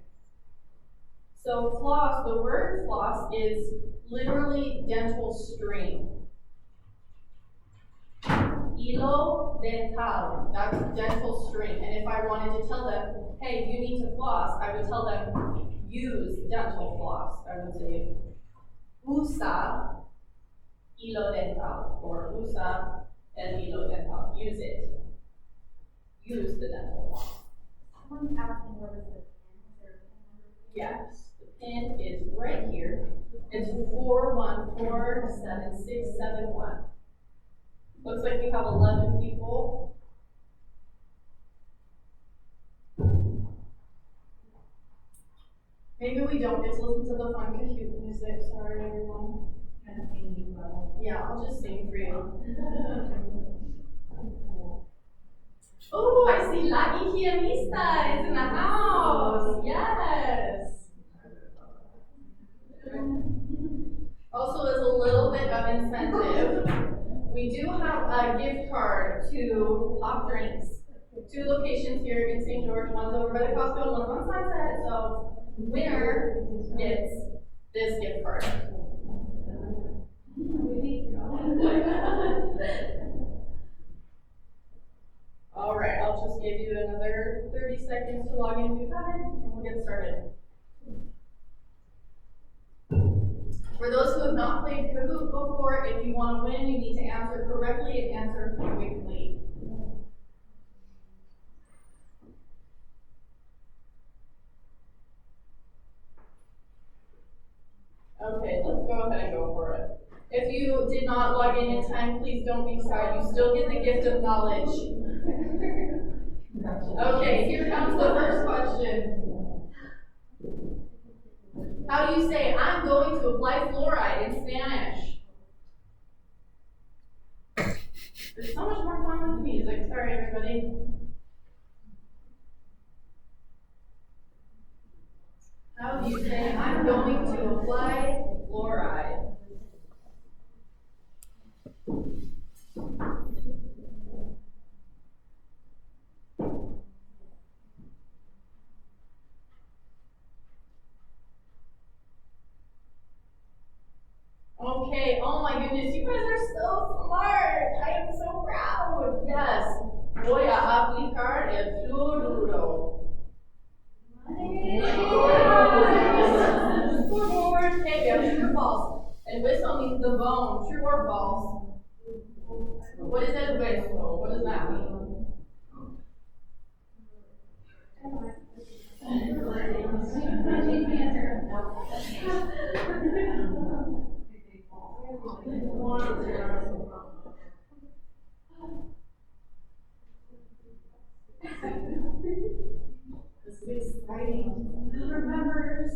So floss, the word floss is literally dental string. Hilo dental, that's dental string. And if I wanted to tell them, hey, you need to floss, I would tell them, use dental floss. I would say, usa hilo dental, or usa el hilo dental. Use it. Use the dental floss. Someone's asking where was the pin? Is there a pin number? Yes, the pin is right here. It's 4147671. Looks like we have 11 people. Maybe we don't get to listen to the fun Kahoot music. Sorry, everyone. Yeah, I'll just sing for you. Oh, I see La Higienista is in the house. Yes. Also, as a little bit of incentive, we do have a gift card to Pop Drinks. 2 locations here in St. George. One's over by the Costco and one's on Sunset. So, winner gets this gift card. All right, I'll just give you another 30 seconds to log in if you haven't, and we'll get started. For those who have not played Kahoot before, if you want to win, you need to answer correctly and answer quickly. Okay, let's go ahead and go for it. If you did not log in time, please don't be sad. You still get the gift of knowledge. Okay, here comes the first question. How do you say, I'm going to apply fluoride in Spanish? There's so much more fun with the music. Sorry, everybody. How do you say, I'm going to apply fluoride? Okay, oh my goodness, you guys are so smart. I am so proud. Yes, voy a aplicar el fluoruro. Scoreboard. Okay, we have true or false. El hueso means the bone. True or false? What is el hueso? What does that mean? This is exciting. Who remembers?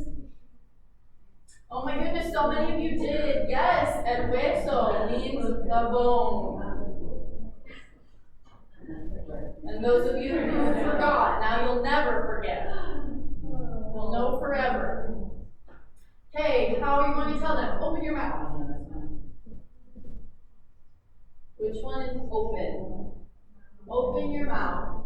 Oh my goodness, so many of you did. Yes, el hueso means the bone. And those of you who forgot, now you'll never forget. You'll know forever. Okay, how are you going to tell them? Open your mouth. Which one is open? Open your mouth.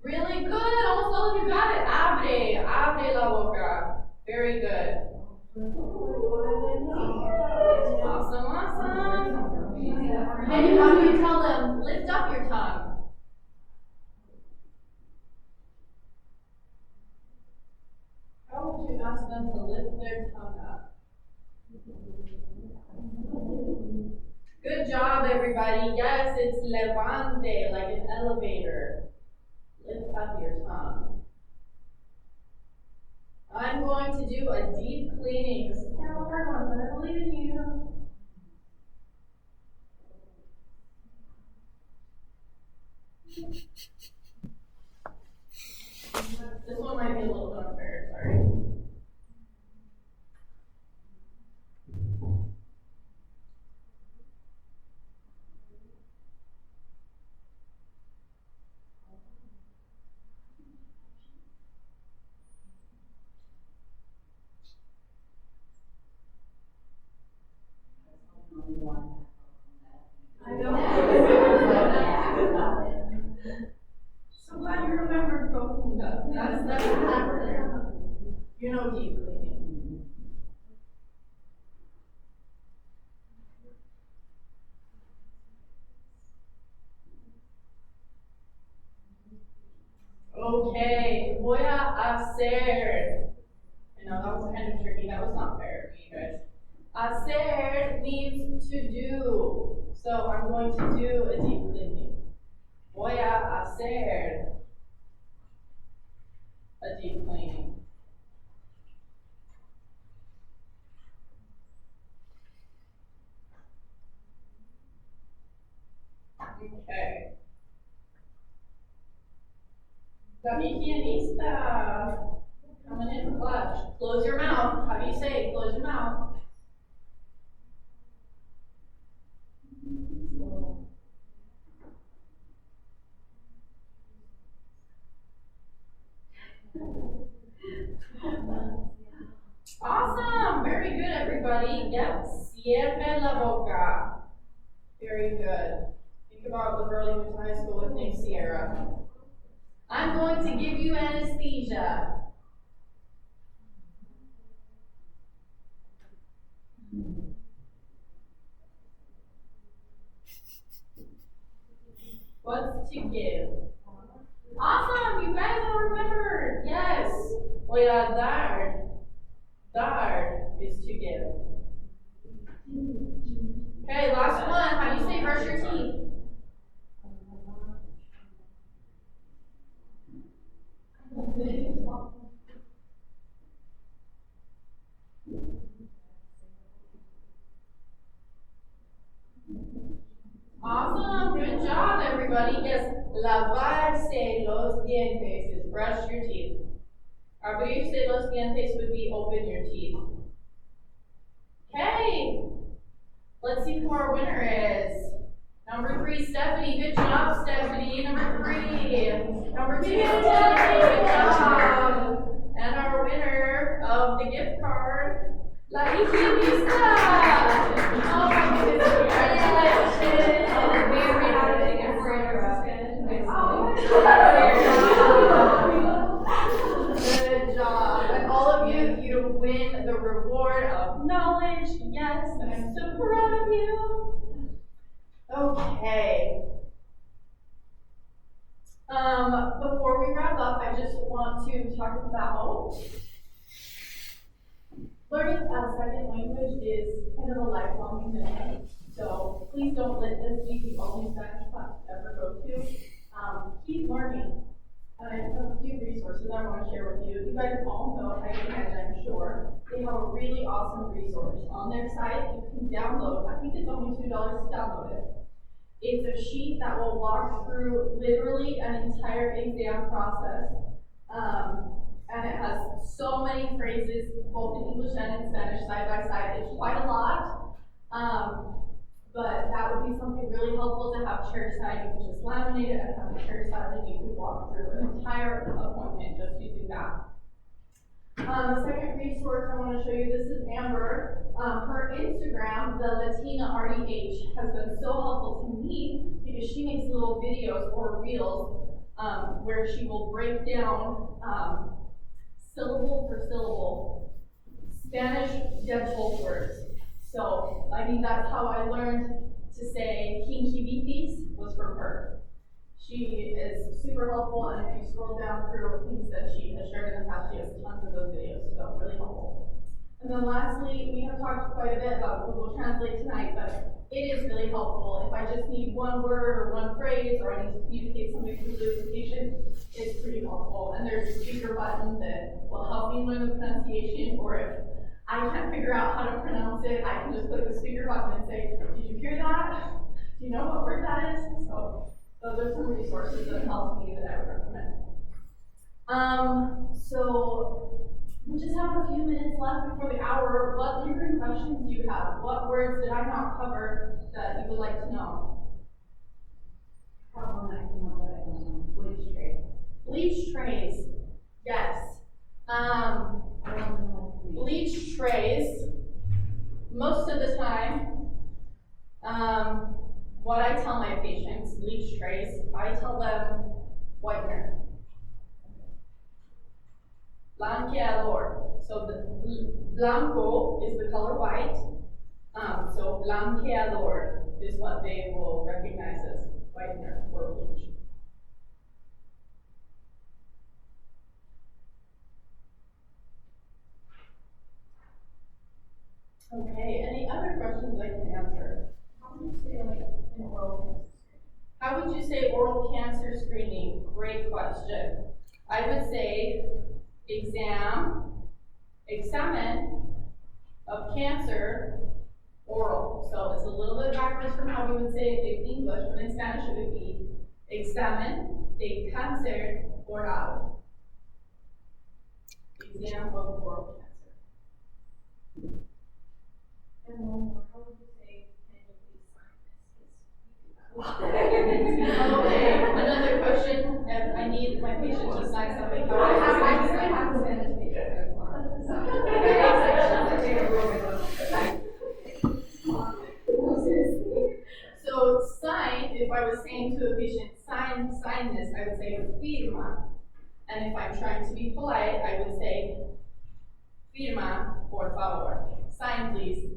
Really good. Almost all of you got it. Abre la boca. Very good. Awesome, awesome. And how do you tell them? Lift up your tongue. How would you ask them to lift their tongue up? Good job, everybody. Yes, it's levante, like an elevator. Lift up your tongue. I'm going to do a deep cleaning. This is kind of a hard one, but I believe in you. This one might be a little bit unfair, sorry. I know. So glad you remembered Profunda. That's you know deep cleaning. Okay, voy a hacer. I know that was kind of tricky. That was not fair for you guys. Hacer means to do. So I'm going to do a deep cleaning. Voy a hacer a deep cleaning. Okay. La higienista. Coming in clutch. Close your mouth. How do you say it? Close your mouth. Awesome. Very good, everybody. Yep. Cierre la boca. Very good. Think about the girl you went to high school with named Sierra. I'm going to give you anesthesia. What's to give? Awesome, you guys all remembered. Yes. Voy a dar. Dar is to give. Okay, last one. How do you say brush your teeth? Awesome, good job, everybody. Yes, lavarse los dientes is brush your teeth. Abrirse los dientes would be open your teeth. Okay, let's see who our winner is. Number 3, Stephanie. Good job, Stephanie. Number 3. Number 2, Jenna. Good job. And our winner of the gift card, La Higienista. Oh my goodness, congratulations. Very happy to for Good job. And all of you, you win the reward of knowledge. Yes, and I'm so proud of you. Okay. Before we wrap up, I just want to talk about learning a second language is kind of a lifelong commitment. So please don't let this be the only Spanish class you ever go to. Keep learning. And I have a few resources I want to share with you. You guys all know I'm sure. They have a really awesome resource. On their site, you can download, I think it's only $2 to download it. It's a sheet that will walk through literally an entire exam process. And it has so many phrases, both in English and in Spanish, side by side. It's quite a lot. But that would be something really helpful to have chairside. You can just laminate it and have it chairside, and you can walk through an entire appointment just using that. The second resource I want to show you, this is Amber. Her Instagram, the Latina RDH, has been so helpful to me because she makes little videos or reels where she will break down syllable for syllable Spanish dental words. So, I mean, that's how I learned to say gingivitis was from her. She is super helpful, and if you scroll down through things that she has shared in the past, she has tons of those videos, so really helpful. And And then lastly, we have talked quite a bit about Google Translate tonight, but it is really helpful. If I just need one word or one phrase, or I need to communicate something quickly with the patient, it's pretty helpful. And there's a speaker button that will help me learn the pronunciation, or if I can't figure out how to pronounce it, I can just click the speaker button and say, did you hear that? Do you know what word that is? So those are some resources that help me that I would recommend. So we just have a few minutes left before the hour. What lingering questions do you have? What words did I not cover that you would like to know? One I came up with, I don't know, bleach trays. Bleach trays. Yes. Bleach trays, most of the time, what I tell my patients, bleach trays, I tell them whitener. Blanqueador. So the blanco is the color white. So blanqueador is what they will recognize as whitener or bleach. Okay, any other questions I can answer? How would you say like an oral cancer? How would you say oral cancer screening? Great question. I would say examine of cancer, oral. So it's a little bit backwards from how we would say it in English, but in Spanish it would be examen de cáncer oral. Exam of oral cancer. And one more, how would you say, can you please sign this? Okay, another question. If I need my patient to sign something, how do I sign it? So sign, if I was saying to a patient, sign this, I would say firma. And if I'm trying to be polite, I would say firma, por favor. Sign, please.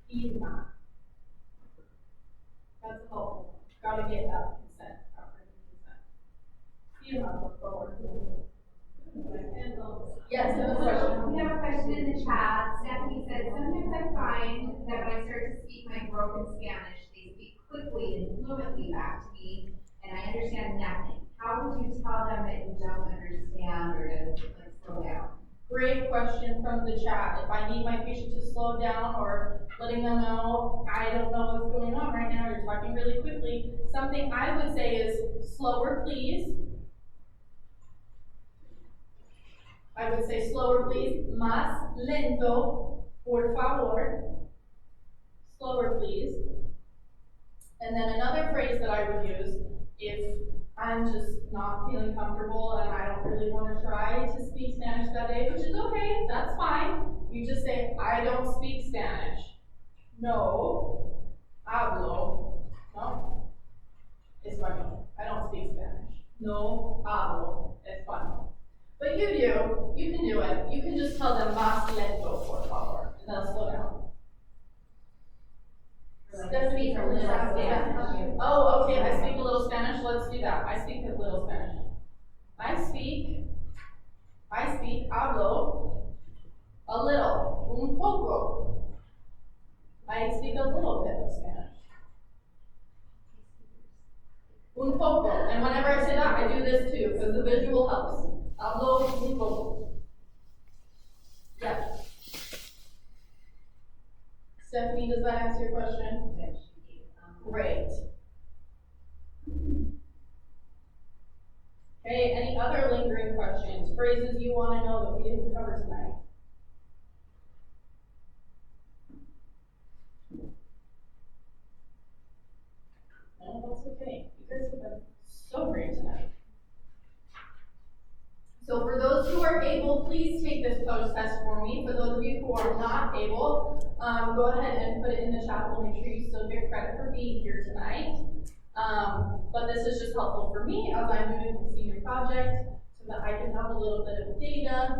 Firma. That's helpful. Gotta get that consent, after consent. Firma, por favor. Yes, another question. We have a question in the chat. Stephanie said, sometimes I find that when I start to speak my broken Spanish, they speak quickly and fluently back to me, and I understand nothing. How would you tell them that you don't understand or to like slow down? Great question from the chat. If I need my patient to slow down or letting them know, I don't know what's going on right now, you're talking really quickly, something I would say is slower, please. I would say slower, please. Más lento, por favor. Slower, please. And then another phrase that I would use if I'm just not feeling comfortable and I don't really want to try to speak Spanish that day, which is okay, that's fine. You just say, I don't speak Spanish. No hablo, no, español. I don't speak Spanish. No hablo español. But you do, you can do it. You can just tell them más lento, por favor, and they'll slow down. Stephanie from the Spanish. Oh, okay, I speak a little Spanish, let's do that. I speak a little Spanish. I speak, hablo, a little, un poco. I speak a little bit of Spanish. Un poco, and whenever I say that, I do this too, because the visual helps. Hablo un poco. Yeah. Stephanie, does that answer your question? Great. Okay, any other lingering questions, phrases you want to know that we didn't cover tonight? No, that's okay. You guys have been so great tonight. So for those who are able, please take this post-test for me. For those of you who are not able, go ahead and put it in the chat. We'll make sure you still get credit for being here tonight. But this is just helpful for me as I'm doing the senior project so that I can have a little bit of data.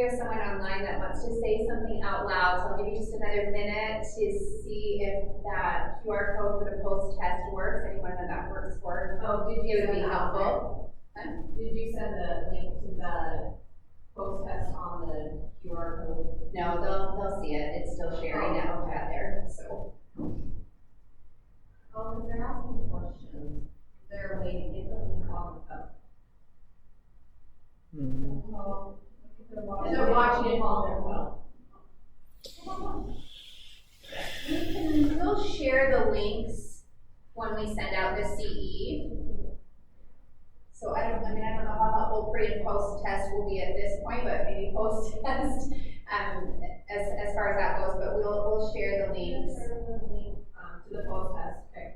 we have someone online that wants to say something out loud, so I'll give you just another minute to see if that QR code for the post-test works, anyone that works for. Oh, did It you would send be that helpful. Did you send the link to the post test on the QR code? No, they'll see it, it's still sharing out there, so. Oh, because they're asking questions. Is there a way to get the link off of? Well, They're watching it while they're well. We'll share the links when we send out the CE. So I don't know how helpful pre and post test will be at this point, but maybe post test, as far as that goes, but we'll share the links. To the post test, okay.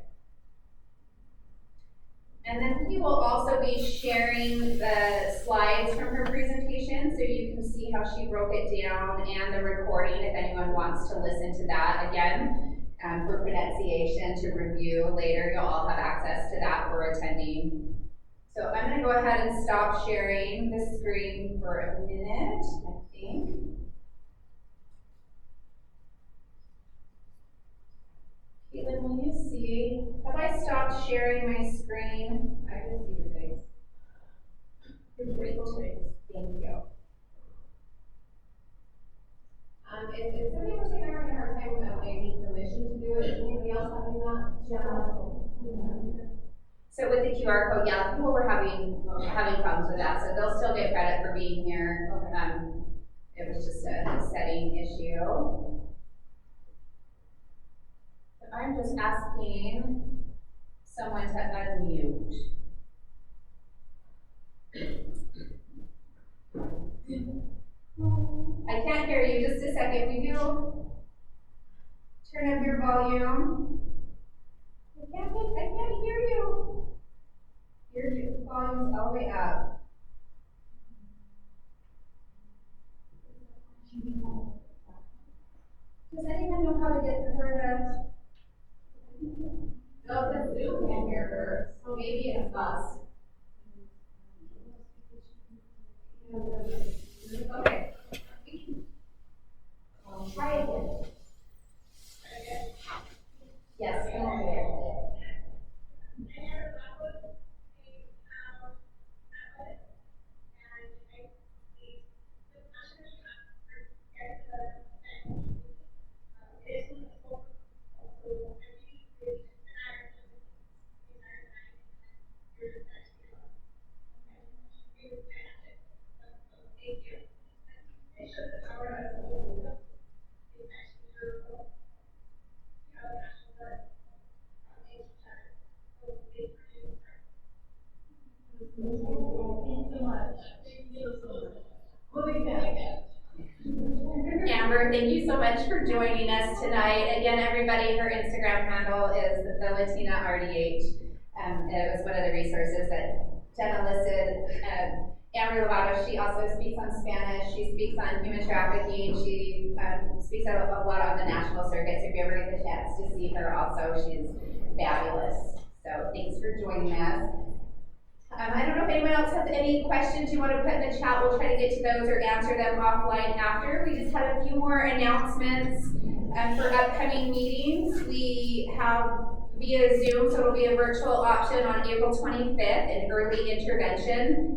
And then we will also be sharing the slides from her presentation, so you can see how she broke it down and the recording if anyone wants to listen to that again. For pronunciation to review later, you'll all have access to that for attending. So I'm gonna go ahead and stop sharing the screen for a minute, I think. Caitlin, will you see, have I stopped sharing my screen? I can see your face. Thank you. If somebody was saying they're having a hard time with they need permission to do it, is anybody else having that? Jenna? So with the QR code, yeah, people were having problems with that, so they'll still get credit for being here. It was just a setting issue. So I'm just asking someone to unmute. I can't hear you, just a second, will you turn up your volume? I can't hear you. Your volume's all the way up. Does anyone know how to get her No, the Zoom can hear her, so maybe it's us. Okay. try again? Yes, come on here. Amber, thank you so much for joining us tonight. Again, everybody, her Instagram handle is the Latina RDH. It was one of the resources that Jenna listed. Amber Lovato, she also speaks on Spanish. She speaks on human trafficking. She speaks at a lot on the national circuits. If you ever get the chance to see her also, she's fabulous. So thanks for joining us. I don't know if anyone else has any questions you want to put in the chat. We'll try to get to those or answer them offline after. We just had a few more announcements for upcoming meetings. We have via Zoom, so it'll be a virtual option on April 25th, an early intervention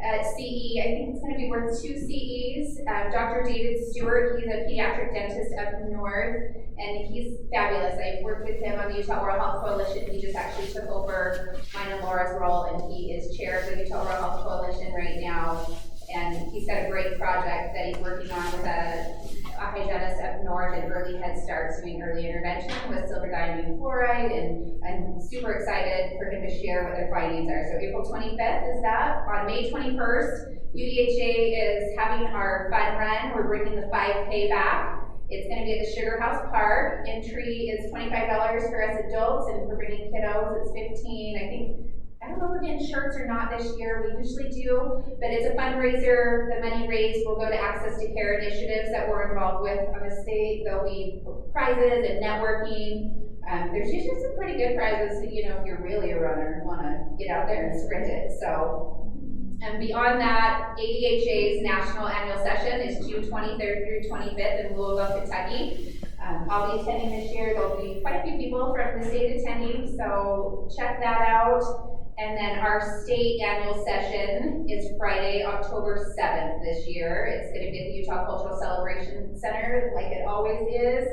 at CE. I think it's going to be worth 2 CEs. Dr. David Stewart, he's a pediatric dentist up north, and he's fabulous. I've worked with him on the Utah Oral Health Coalition. He just actually took over mine and Laura's role, and he is chair of the Utah Oral Health Coalition right now. And he's got a great project that he's working on with a hygienist up north and early head starts doing early intervention with silver diamine fluoride, and I'm super excited for him to share what their findings are. So April 25th is that. On May 21st, UDHA is having our fun run. We're bringing the 5K back. It's going to be at the Sugar House Park. Entry is $25 for us adults, and for bringing kiddos, it's $15. I don't know if we're getting shirts or not this year. We usually do, but it's a fundraiser. The money raised will go to Access to Care initiatives that we're involved with on the state. There'll be prizes and networking. There's usually some pretty good prizes, if you're really a runner and want to get out there and sprint it. So And beyond that, ADHA's National Annual Session is June 23rd through 25th in Louisville, Kentucky. I'll be attending this year. There'll be quite a few people from the state attending, so check that out. And then our state annual session is Friday, October 7th this year. It's going to be at the Utah Cultural Celebration Center, like it always is.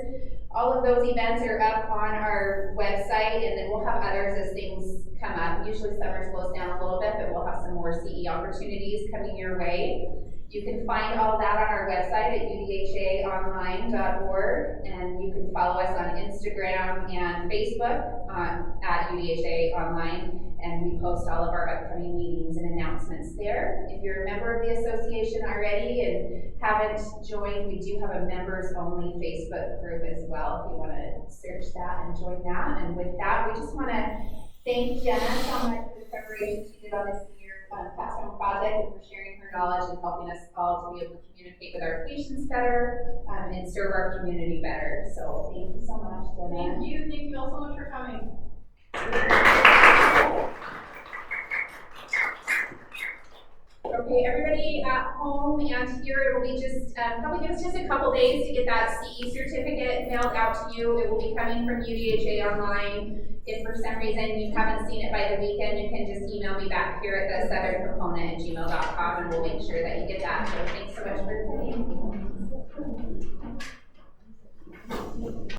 All of those events are up on our website, and then we'll have others as things come up. Usually summer slows down a little bit, but we'll have some more CE opportunities coming your way. You can find all that on our website at udhaonline.org, and you can follow us on Instagram and Facebook at UDHA Online. And we post all of our upcoming meetings and announcements there. If you're a member of the association already and haven't joined, we do have a members-only Facebook group as well, if you want to search that and join that. And with that, we just want to thank Jenna so much for the preparation she did on this senior capstone project and for sharing her knowledge and helping us all to be able to communicate with our patients better and serve our community better. So thank you so much, Jenna. Thank you all so much for coming. Okay, everybody at home and here, it will be just, probably give us just a couple days to get that CE certificate mailed out to you. It will be coming from UDHA Online. If for some reason you haven't seen it by the weekend, you can just email me back here at the southernproponent@gmail.com and we'll make sure that you get that. So thanks so much for attending.